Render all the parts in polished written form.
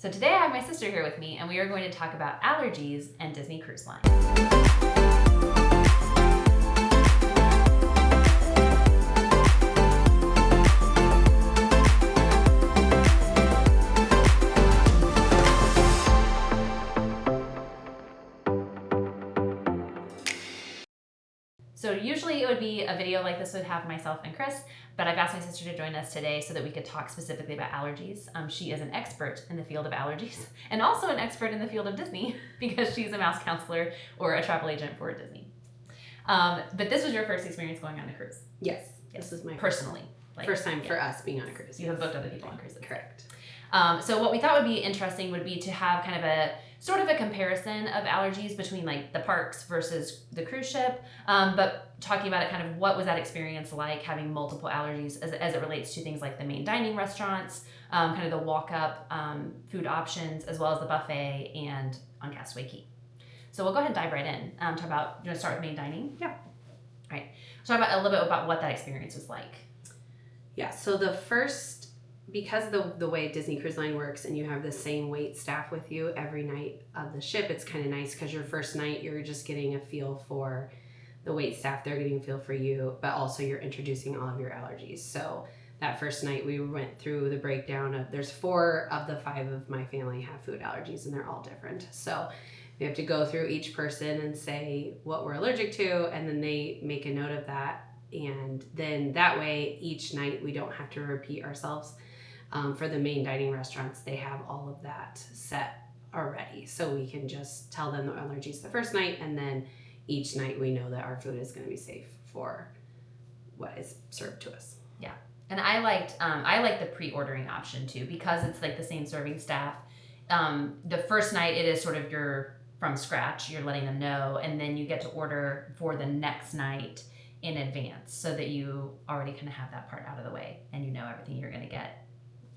So today I have my sister here with me, and we are going to talk about allergies and Disney Cruise Line. So usually it would be a video like this would have myself and Chris, but I've asked my sister to join us today so that we could talk specifically about allergies. She is an expert in the field of allergies and also an expert in the field of Disney because she's a mouse counselor or a travel agent for Disney. But this was your first experience going on a cruise. Yes. This is my personally. First time for us being on a cruise. You have booked other people on cruises. Correct. So what we thought would be interesting would be to have kind of a sort of a comparison of allergies between like the parks versus the cruise ship, but talking about it kind of what was that experience like having multiple allergies as it relates to things like the main dining restaurants, kind of the walk-up food options, as well as the buffet and on Castaway Cay. So we'll go ahead and dive right in. Talk about, you want to start with main dining? Yeah. All right. Talk about a little bit about what that experience was like. Yeah, so because the way Disney Cruise Line works and you have the same wait staff with you every night of the ship, it's kind of nice because your first night you're just getting a feel for the wait staff, they're getting a feel for you, but also you're introducing all of your allergies. So that first night we went through the breakdown of, there's 4 of the 5 of my family have food allergies and they're all different. So we have to go through each person and say what we're allergic to, and then they make a note of that. And then that way each night we don't have to repeat ourselves. For the main dining restaurants, they have all of that set already. So we can just tell them the allergies the first night, and then each night we know that our food is going to be safe for what is served to us. Yeah. And I liked the pre-ordering option too, because it's like the same serving staff. The first night it is sort of from scratch, you're letting them know, and then you get to order for the next night in advance so that you already kind of have that part out of the way and you know everything you're going to get.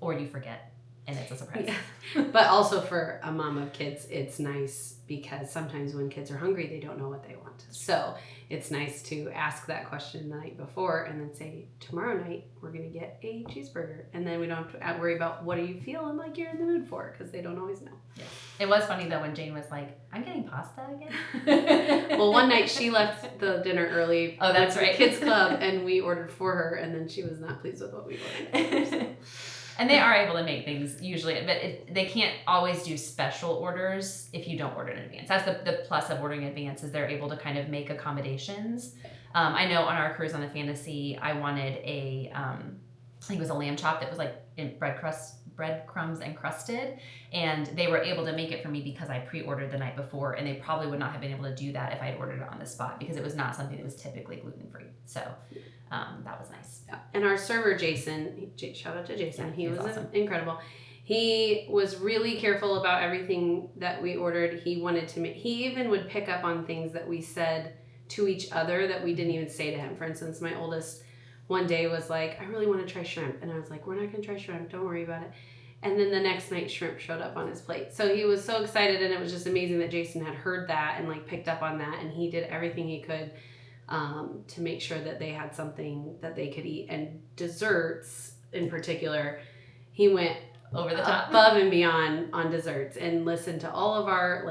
Or you forget, and it's a surprise. Yeah. But also for a mom of kids, it's nice because sometimes when kids are hungry, they don't know what they want. So it's nice to ask that question the night before and then say, tomorrow night, we're going to get a cheeseburger. And then we don't have to worry about what are you feeling like you're in the mood for, because they don't always know. Yeah. It was funny, though, when Jane was like, I'm getting pasta again. Well, one night she left the dinner early. Oh, that's right. The kids club, and we ordered for her, and then she was not pleased with what we ordered. So. And they are able to make things usually, but they can't always do special orders if you don't order in advance. That's the plus of ordering in advance, is they're able to kind of make accommodations. I know on our cruise on the Fantasy, I wanted I think it was a lamb chop that was like in breadcrumbs encrusted, and they were able to make it for me because I pre-ordered the night before, and they probably would not have been able to do that if I had ordered it on the spot because it was not something that was typically gluten-free. So that was nice. Yeah. And our server, Jason, shout out to Jason. Yeah, he was awesome. Incredible. He was really careful about everything that we ordered. He even would pick up on things that we said to each other that we didn't even say to him. For instance, my oldest one day was like, I really want to try shrimp. And I was like, we're not going to try shrimp. Don't worry about it. And then the next night, shrimp showed up on his plate. So he was so excited, and it was just amazing that Jason had heard that and like picked up on that. And he did everything he could to make sure that they had something that they could eat. And desserts in particular, he went over the top, above and beyond on desserts, and listened to all of our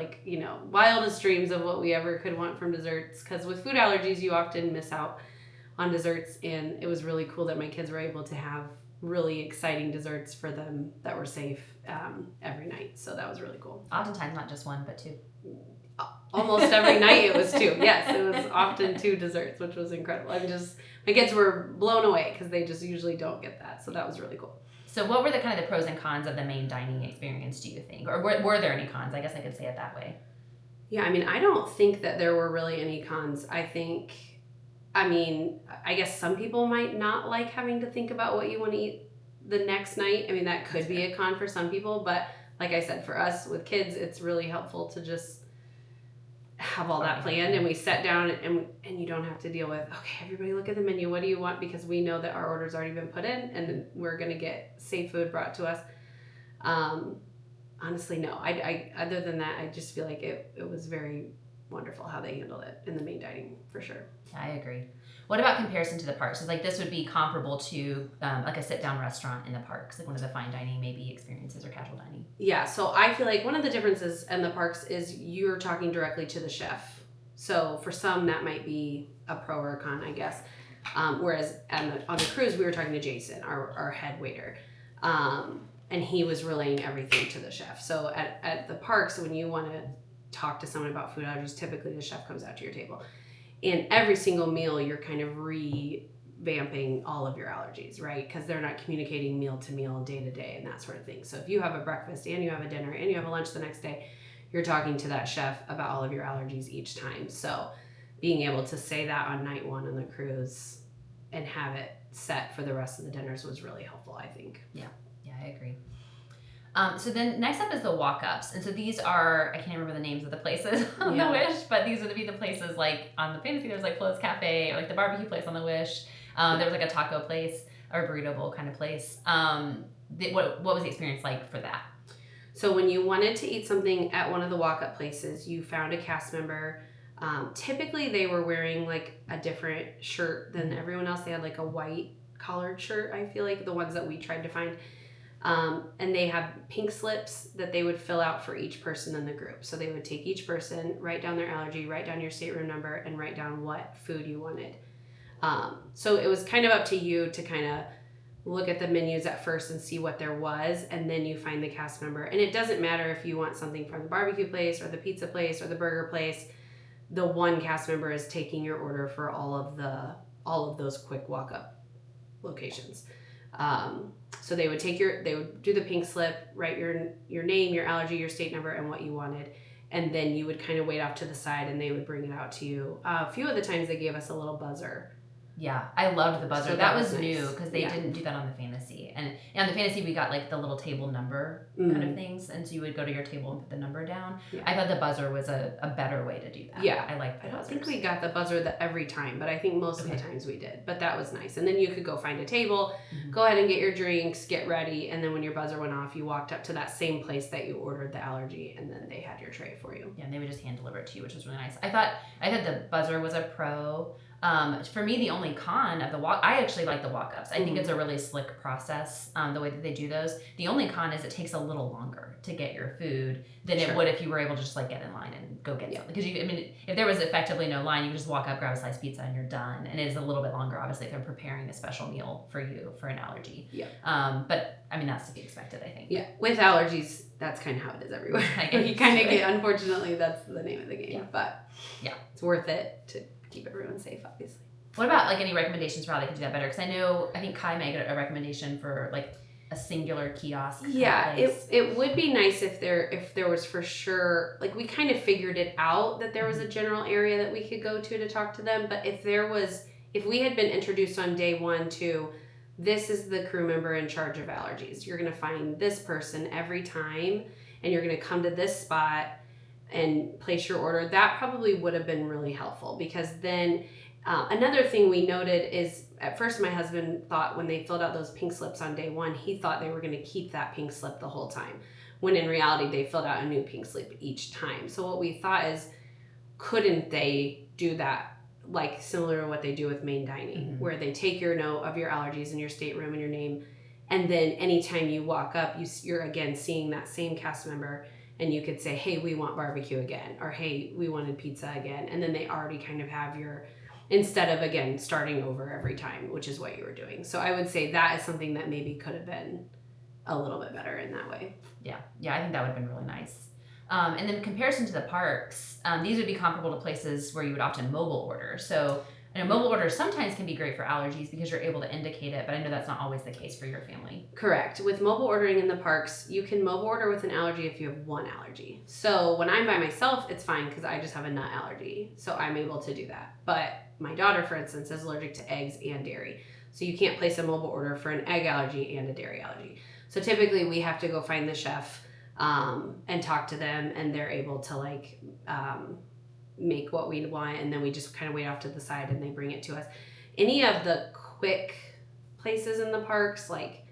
wildest dreams of what we ever could want from desserts. Because with food allergies, you often miss out on desserts, and it was really cool that my kids were able to have really exciting desserts for them that were safe every night. So that was really cool. Oftentimes not just one, but 2. Almost every night it was 2. Yes, it was often 2 desserts, which was incredible. My kids were blown away because they just usually don't get that. So that was really cool. So what were the kind of the pros and cons of the main dining experience, do you think? Or were there any cons? I guess I could say it that way. Yeah, I don't think that there were really any cons. I guess some people might not like having to think about what you want to eat the next night. That could be a con for some people, but like I said, for us with kids, it's really helpful to just have all that planned, and we sat down and you don't have to deal with, okay, everybody look at the menu. What do you want? Because we know that our order's already been put in and we're going to get safe food brought to us. Honestly, no. I other than that, I just feel like it was very wonderful how they handled it in the main dining for sure. Yeah, I agree. What about comparison to the parks? Like this would be comparable to like a sit-down restaurant in the parks, like one of the fine dining maybe experiences or casual dining. Yeah, so I feel like one of the differences in the parks is you're talking directly to the chef. So for some that might be a pro or a con, I guess. Whereas on the cruise we were talking to Jason, our head waiter. And he was relaying everything to the chef. So at the parks, when you want to talk to someone about food allergies, typically the chef comes out to your table. And every single meal, you're kind of revamping all of your allergies, right? Because they're not communicating meal to meal, day to day, and that sort of thing. So if you have a breakfast and you have a dinner and you have a lunch the next day, you're talking to that chef about all of your allergies each time. So being able to say that on night one on the cruise and have it set for the rest of the dinners was really helpful, I think. Yeah, I agree. So then next up is the walk-ups. And so these are, I can't remember the names of the places on the Wish, but these would be the places like on the Fantasy, there's like Flo's Cafe or like the barbecue place on the Wish. There was like a taco place or a burrito bowl kind of place. What was the experience like for that? So when you wanted to eat something at one of the walk-up places, you found a cast member. Typically they were wearing like a different shirt than everyone else. They had like a white collared shirt, I feel like, the ones that we tried to find. And they have pink slips that they would fill out for each person in the group. So they would take each person, write down their allergy, write down your stateroom number, and write down what food you wanted. So it was kind of up to you to kind of look at the menus at first and see what there was, and then you find the cast member. And it doesn't matter if you want something from the barbecue place or the pizza place or the burger place. The one cast member is taking your order for all of those quick walk-up locations. So they would do the pink slip, write your name, your allergy, your state number, and what you wanted. And then you would kind of wait off to the side and they would bring it out to you. A few of the times they gave us a little buzzer. Yeah, I loved the buzzer. So that was nice. new because they didn't do that on the Fantasy. And on the Fantasy, we got like the little table number kind of things. And so you would go to your table and put the number down. Yeah. I thought the buzzer was a better way to do that. Yeah. I liked the I don't buzzers. think we got the buzzer every time, but I think most of the times we did. But that was nice. And then you could go find a table, go ahead and get your drinks, get ready. And then when your buzzer went off, you walked up to that same place that you ordered the allergy, and then they had your tray for you. Yeah, and they would just hand deliver it to you, which was really nice. I thought the buzzer was a pro. For me, the only con of I actually like the walk-ups. I think it's a really slick process, the way that they do those. The only con is it takes a little longer to get your food than it would if you were able to just like get in line and go get something. Because if there was effectively no line, you could just walk up, grab a slice pizza, and you're done. And it is a little bit longer, obviously, if they're preparing a special meal for you for an allergy. Yeah. But that's to be expected, I think. Yeah. With allergies, that's kind of how it is everywhere. You kind of get, unfortunately, that's the name of the game. Yeah. But it's worth it to keep everyone safe, obviously. What about like any recommendations for how they can do that better? Because I think Kai made a recommendation for like a singular kiosk. Yeah, it would be nice if there was for sure, like we kind of figured it out that there was a general area that we could go to talk to them. But if we had been introduced on day one to, this is the crew member in charge of allergies. You're going to find this person every time and you're going to come to this spot and place your order. That probably would have been really helpful, because then another thing we noted is at first my husband thought when they filled out those pink slips on day one, he thought they were going to keep that pink slip the whole time, when in reality they filled out a new pink slip each time. So what we thought is, couldn't they do that like similar to what they do with main dining, where they take your note of your allergies and your stateroom and your name, and then anytime you walk up, you're again seeing that same cast member. And you could say, hey, we want barbecue again, or hey, we wanted pizza again. And then they already kind of have instead of, again, starting over every time, which is what you were doing. So I would say that is something that maybe could have been a little bit better in that way. Yeah, I think that would have been really nice. And then in comparison to the parks, these would be comparable to places where you would often mobile order. So I know mobile orders sometimes can be great for allergies because you're able to indicate it, but I know that's not always the case for your family. Correct. With mobile ordering in the parks, you can mobile order with an allergy if you have one allergy. So when I'm by myself, it's fine because I just have a nut allergy. So I'm able to do that. But my daughter, for instance, is allergic to eggs and dairy. So you can't place a mobile order for an egg allergy and a dairy allergy. So typically we have to go find the chef and talk to them, and they're able to make what we want, and then we just kind of wait off to the side and they bring it to us. Any of the quick places in the parks, like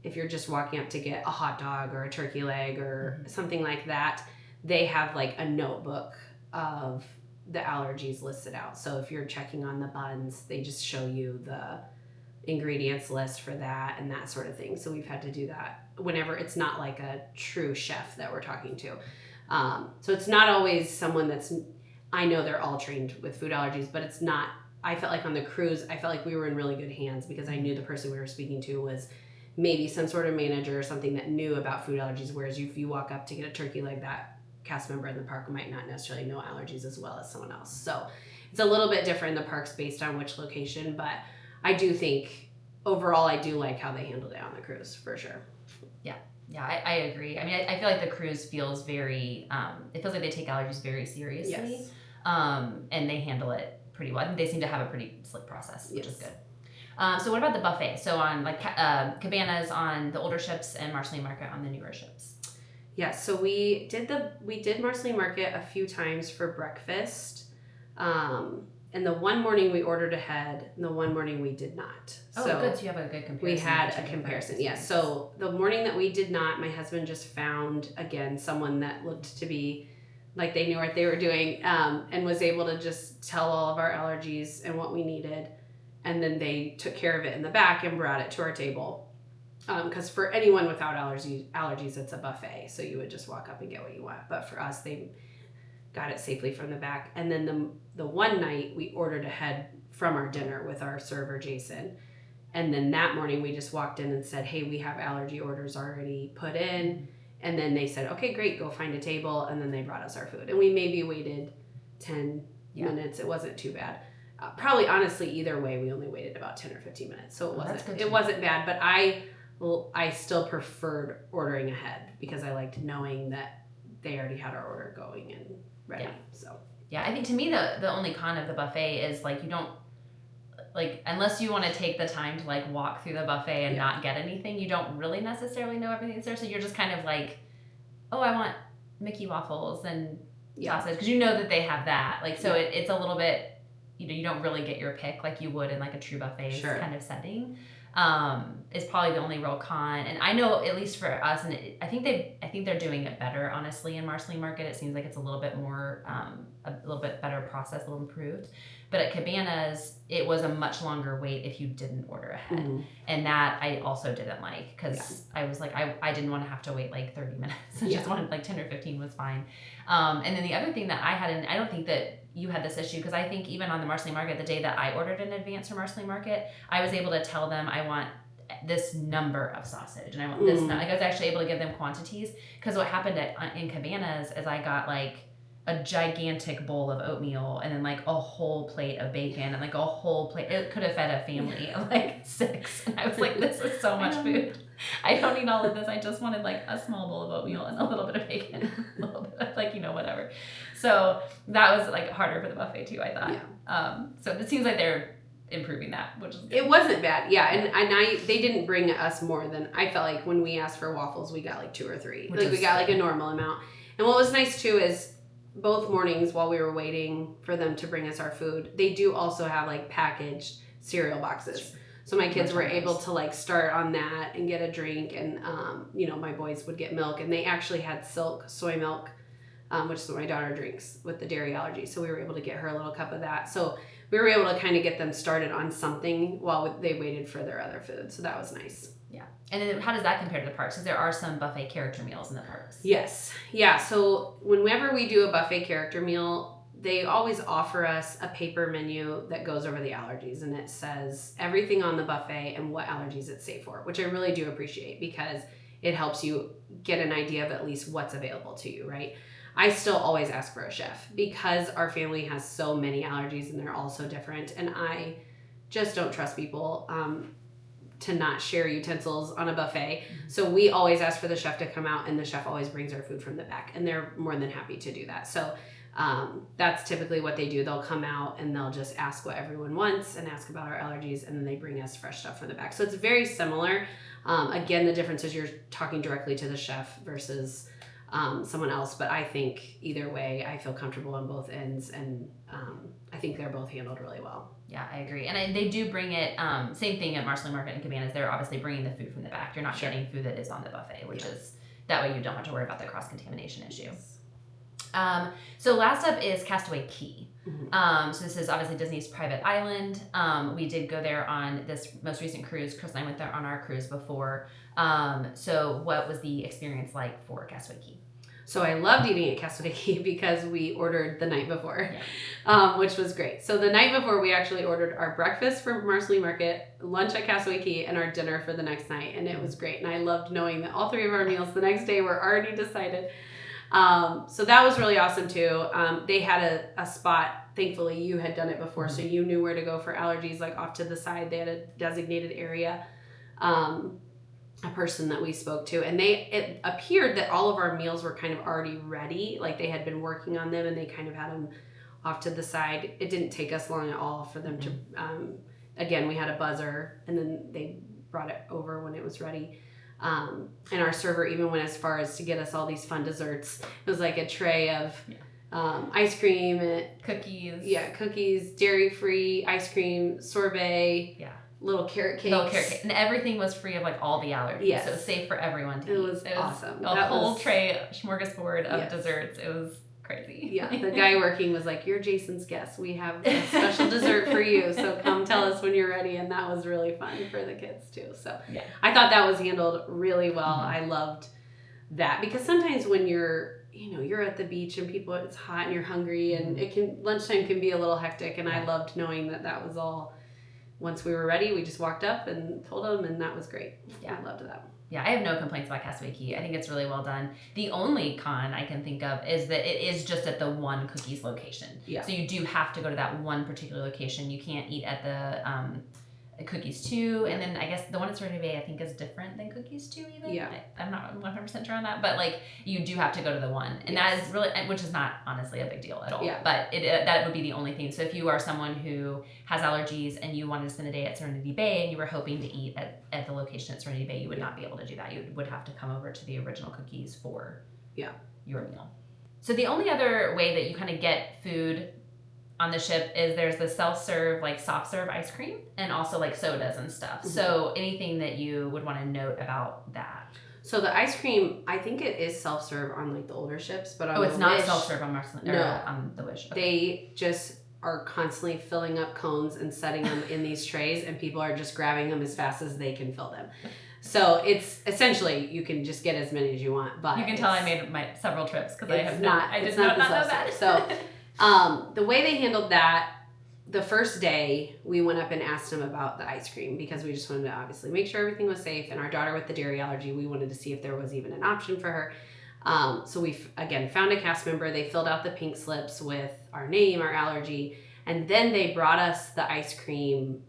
if you're just walking up to get a hot dog or a turkey leg or something like that, they have like a notebook of the allergies listed out. So if you're checking on the buns, they just show you the ingredients list for that and that sort of thing. So we've had to do that whenever it's not like a true chef that we're talking to. So it's not always someone that's, I know they're all trained with food allergies, but it's not, I felt like on the cruise, I felt like we were in really good hands because I knew the person we were speaking to was maybe some sort of manager or something that knew about food allergies. Whereas if you walk up to get a turkey leg, that cast member in the park might not necessarily know allergies as well as someone else. So it's a little bit different in the parks based on which location, but I do think overall I do like how they handled it on the cruise for sure. Yeah, I agree. I mean, I feel like the cruise feels very, it feels like they take allergies very seriously. Yes. And they handle it pretty well. I think they seem to have a pretty slick process, which Yes. is good. So what about the buffet? So on like Cabanas on the older ships and Marceline Market on the newer ships. Yeah, so we did Marceline Market a few times for breakfast. And the one morning we ordered ahead, and the one morning we did not. Oh, so good. So you have a good comparison. We had a comparison, yes. So the morning that we did not, my husband just found, again, someone that looked to be like they knew what they were doing, and was able to just tell all of our allergies and what we needed. And then they took care of it in the back and brought it to our table. Because for anyone without allergies, it's a buffet. So you would just walk up and get what you want. But for us, they got it safely from the back. And then the one night we ordered ahead from our dinner with our server, Jason. And then that morning we just walked in and said, hey, we have allergy orders already put in. And then they said, okay, great, go find a table. And then they brought us our food. And we maybe waited 10 minutes. It wasn't too bad. Probably, honestly, either way, we only waited about 10 or 15 minutes. So it wasn't bad. But I still preferred ordering ahead because I liked knowing that they already had our order going and ready. Yeah. So yeah, I think to me the only con of the buffet is like you don't like unless you want to take the time to like walk through the buffet and not get anything, you don't really necessarily know everything that's there. So you're just kind of like, oh, I want Mickey waffles and sausage because you know that they have that. Like so it's a little bit, you don't really get your pick like you would in like a true buffet kind of setting. Is probably the only real con, and I know at least for us, and I think they're doing it better honestly in Marceline Market. It seems like it's a little bit more a little bit better process, a little improved. But at Cabanas, it was a much longer wait if you didn't order ahead, and that I also didn't like because I was like I didn't want to have to wait like 30 minutes. I just wanted like 10 or 15 was fine. And then the other thing that I had, and I don't think that you had this issue because I think even on the Marceline Market, the day that I ordered in advance for Marceline Market, I was able to tell them I want this number of sausage and I want this. Like I was actually able to give them quantities because what happened in Cabanas is I got like a gigantic bowl of oatmeal and then like a whole plate of bacon and like a whole plate. It could have fed a family of like 6. And I was like, this is so much food. I don't need all of this. I just wanted like a small bowl of oatmeal and a little bit of bacon, a little bit of like, whatever. So that was like harder for the buffet too, I thought. Yeah. So it seems like they're improving that, which is good. It wasn't bad. Yeah. And they didn't bring us more than, I felt like when we asked for waffles, we got like 2 or 3. Like we got like a normal amount. And what was nice too is both mornings while we were waiting for them to bring us our food, they do also have like packaged cereal boxes. So my kids were able to like start on that and get a drink and, my boys would get milk and they actually had Silk soy milk, which is what my daughter drinks with the dairy allergy. So we were able to get her a little cup of that. So we were able to kind of get them started on something while they waited for their other food. So that was nice. Yeah. And then how does that compare to the parks? Because there are some buffet character meals in the parks. Yes. Yeah. So whenever we do a buffet character meal, they always offer us a paper menu that goes over the allergies and it says everything on the buffet and what allergies it's safe for, which I really do appreciate because it helps you get an idea of at least what's available to you, right? I still always ask for a chef because our family has so many allergies and they're all so different. And I just don't trust people to not share utensils on a buffet. So we always ask for the chef to come out and the chef always brings our food from the back and they're more than happy to do that. So that's typically what they do. They'll come out and they'll just ask what everyone wants and ask about our allergies and then they bring us fresh stuff from the back. So it's very similar. Again, the difference is you're talking directly to the chef versus someone else, but I think either way, I feel comfortable on both ends and I think they're both handled really well. Yeah, I agree. And they do bring it, same thing at Marceline Market and Cabanas, they're obviously bringing the food from the back. You're not getting food that is on the buffet, which is, that way you don't have to worry about the cross-contamination issue. So last up is Castaway Cay. Mm-hmm. So this is obviously Disney's private island. We did go there on this most recent cruise. Chris and I went there on our cruise before. So what was the experience like for Castaway Cay? So I loved eating at Castaway Cay because we ordered the night before, which was great. So the night before, we actually ordered our breakfast from Marceline Market, lunch at Castaway Cay, and our dinner for the next night. And it was great. And I loved knowing that all 3 of our meals the next day were already decided. So that was really awesome too. They had a spot, thankfully you had done it before, so you knew where to go for allergies, like off to the side. They had a designated area, a person that we spoke to, and it appeared that all of our meals were kind of already ready. Like they had been working on them and they kind of had them off to the side. It didn't take us long at all for them to, again, we had a buzzer and then they brought it over when it was ready. And our server even went as far as to get us all these fun desserts. It was like a tray of ice cream and cookies. Yeah, cookies, dairy-free ice cream, sorbet. Yeah. Little carrot cakes. And everything was free of like all the allergies. Yes. So it was safe for everyone to eat. It was awesome. A whole tray, smorgasbord of desserts. It was crazy. Yeah, the guy working was like, "You're Jason's guest. We have a special dessert for you. So come tell us when you're ready." And that was really fun for the kids too. So I thought that was handled really well. I loved that because sometimes when you're at the beach and it's hot and you're hungry and lunchtime can be a little hectic. And I loved knowing that was all. Once we were ready, we just walked up and told them, and that was great. Yeah, I loved that. Yeah, I have no complaints about Castaway Cay. I think it's really well done. The only con I can think of is that it is just at the one Cookies location. Yeah. So you do have to go to that one particular location. You can't eat at the Cookies 2, and then I guess the one at Serenity Bay I think is different than Cookies 2 even. Yeah. I'm not 100% sure on that, but like you do have to go to the one, and that is really, which is not honestly a big deal at all. Yeah. But that would be the only thing. So if you are someone who has allergies and you wanted to spend a day at Serenity Bay and you were hoping to eat at the location at Serenity Bay, you would not be able to do that. You would have to come over to the original Cookies for your meal. So the only other way that you kind of get food on the ship is there's the self-serve, like soft serve ice cream and also like sodas and stuff. Mm-hmm. So anything that you would want to note about that? So the ice cream, I think it is self-serve on like the older ships, but on it's not self-serve on Marceline, no, on the Wish. Okay. They just are constantly filling up cones and setting them in these trays, and people are just grabbing them as fast as they can fill them. So it's essentially you can just get as many as you want. But you can tell I made my several trips because I did not know that. So. The way they handled that, the first day we went up and asked them about the ice cream because we just wanted to obviously make sure everything was safe. And our daughter with the dairy allergy, we wanted to see if there was even an option for her. So we, again, found a cast member. They filled out the pink slips with our name, our allergy, and then they brought us the ice cream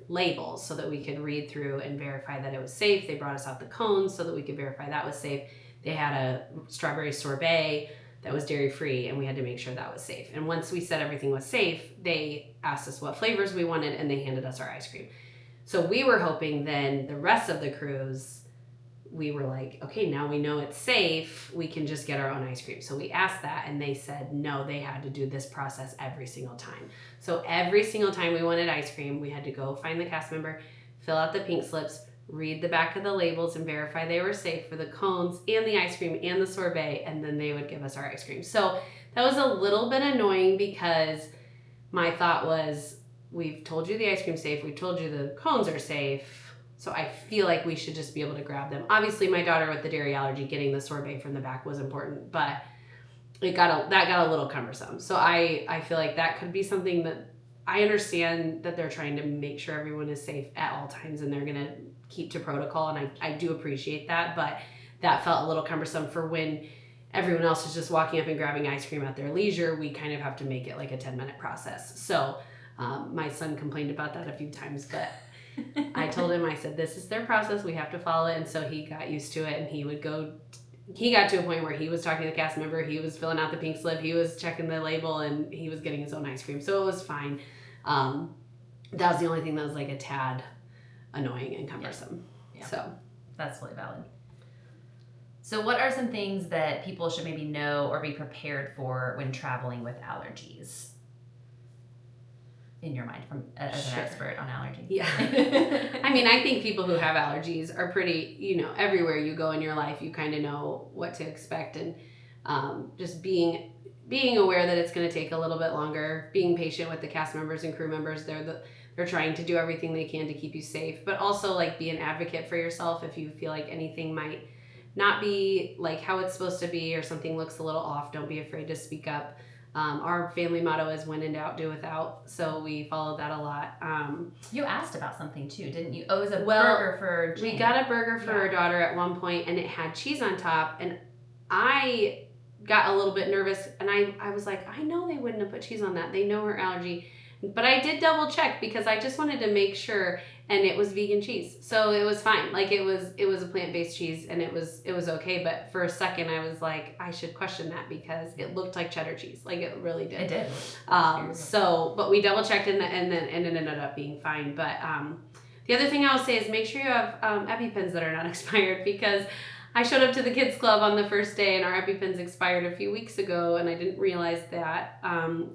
labels so that we could read through and verify that it was safe. They brought us out the cones so that we could verify that was safe. They had a strawberry sorbet that was dairy-free, and we had to make sure that was safe. And once we said everything was safe, they asked us what flavors we wanted, and they handed us our ice cream. So we were hoping then the rest of the cruise, we were like, okay, now we know it's safe, we can just get our own ice cream. So we asked that, and they said no, they had to do this process every single time. So every single time we wanted ice cream, we had to go find the cast member, fill out the pink slips, read the back of the labels and verify they were safe for the cones and the ice cream and the sorbet, and then they would give us our ice cream. So that was a little bit annoying because my thought was, we've told you the ice cream's safe, we've told you the cones are safe, so I feel like we should just be able to grab them. Obviously, my daughter with the dairy allergy, getting the sorbet from the back was important, but that got a little cumbersome. So I feel like that could be something that I understand that they're trying to make sure everyone is safe at all times and they're going to keep to protocol, and I do appreciate that, but that felt a little cumbersome for when everyone else is just walking up and grabbing ice cream at their leisure. We kind of have to make it like a 10-minute process. So my son complained about that a few times, but I told him, I said, this is their process, we have to follow it. And so he got used to it, and he got to a point where he was talking to the cast member, he was filling out the pink slip, he was checking the label, and he was getting his own ice cream. So it was fine. That was the only thing that was like a tad annoying and cumbersome. Yeah. So that's really valid. So what are some things that people should maybe know or be prepared for when traveling with allergies? In your mind, as an expert on allergies. Yeah. I mean, I think people who have allergies are pretty, everywhere you go in your life, you kind of know what to expect. And just being aware that it's going to take a little bit longer, being patient with the cast members and crew members. They're trying to do everything they can to keep you safe, but also like be an advocate for yourself if you feel like anything might not be like how it's supposed to be or something looks a little off. Don't be afraid to speak up. Our family motto is when in doubt, do without. So we follow that a lot. You asked about something too, didn't you? Oh, it was a burger for Jane. We got a burger for our daughter at one point and it had cheese on top. And I got a little bit nervous and I was like, I know they wouldn't have put cheese on that. They know her allergy. But I did double check because I just wanted to make sure, and it was vegan cheese. So it was fine. Like it was a plant-based cheese and it was okay. But for a second I was like, I should question that because it looked like cheddar cheese. Like it really did. It did. But we double checked and it ended up being fine. But the other thing I will say is make sure you have EpiPens that are not expired, because I showed up to the kids club on the first day and our EpiPens expired a few weeks ago and I didn't realize that.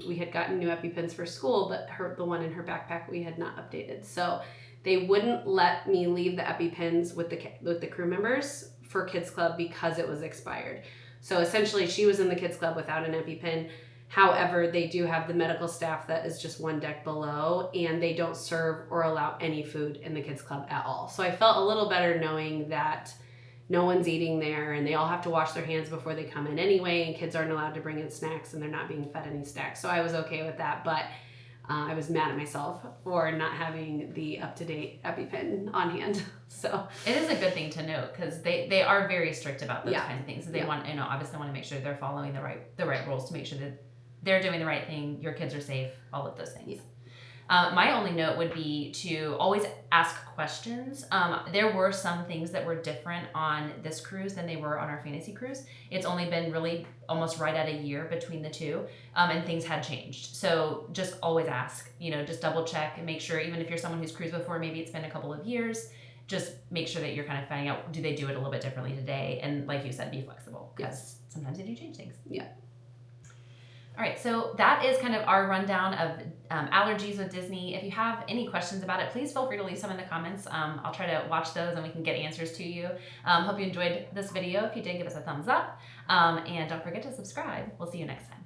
We had gotten new EpiPens for school, but the one in her backpack we had not updated. So they wouldn't let me leave the EpiPens with the crew members for kids club because it was expired. So essentially she was in the kids club without an EpiPen. However, they do have the medical staff that is just one deck below, and they don't serve or allow any food in the kids club at all. So I felt a little better knowing that no one's eating there and they all have to wash their hands before they come in anyway, and kids aren't allowed to bring in snacks and they're not being fed any snacks. So I was okay with that, but I was mad at myself for not having the up-to-date EpiPen on hand. So it is a good thing to note because they are very strict about those kinds of things. They want, obviously want to make sure they're following the right rules to make sure that they're doing the right thing, your kids are safe, all of those things. Yeah. My only note would be to always ask questions. There were some things that were different on this cruise than they were on our fantasy cruise. It's only been really almost right at a year between the two, and things had changed. So just always ask, just double check and make sure, even if you're someone who's cruised before, maybe it's been a couple of years, just make sure that you're kind of finding out, do they do it a little bit differently today? And like you said, be flexible because sometimes they do change things. Yeah. All right, so that is kind of our rundown of allergies with Disney. If you have any questions about it, please feel free to leave some in the comments. I'll try to watch those and we can get answers to you. Hope you enjoyed this video. If you did, give us a thumbs up. And don't forget to subscribe. We'll see you next time.